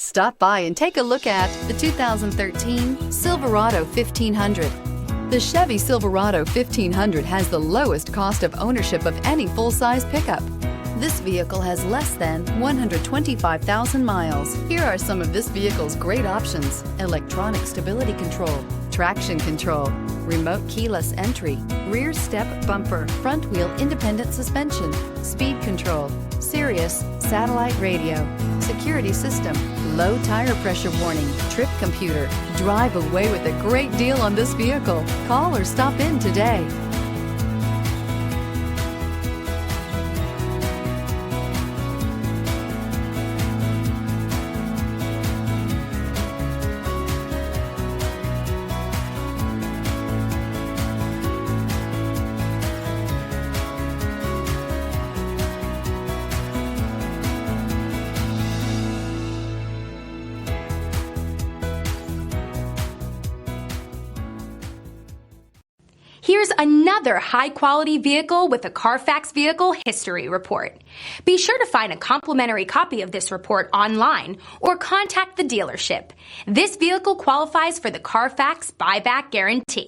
Stop by and take a look at the 2013 Silverado 1500. The Chevy Silverado 1500 has the lowest cost of ownership of any full-size pickup. This vehicle has less than 125,000 miles. Here are some of this vehicle's great options: electronic stability control, traction control, remote keyless entry, rear step bumper, front wheel independent suspension, speed control, Sirius satellite radio, security system, low tire pressure warning, trip computer. Drive away with a great deal on this vehicle. Call or stop in today. Here's another high-quality vehicle with a Carfax Vehicle History Report. Be sure to find a complimentary copy of this report online or contact the dealership. This vehicle qualifies for the Carfax Buyback Guarantee.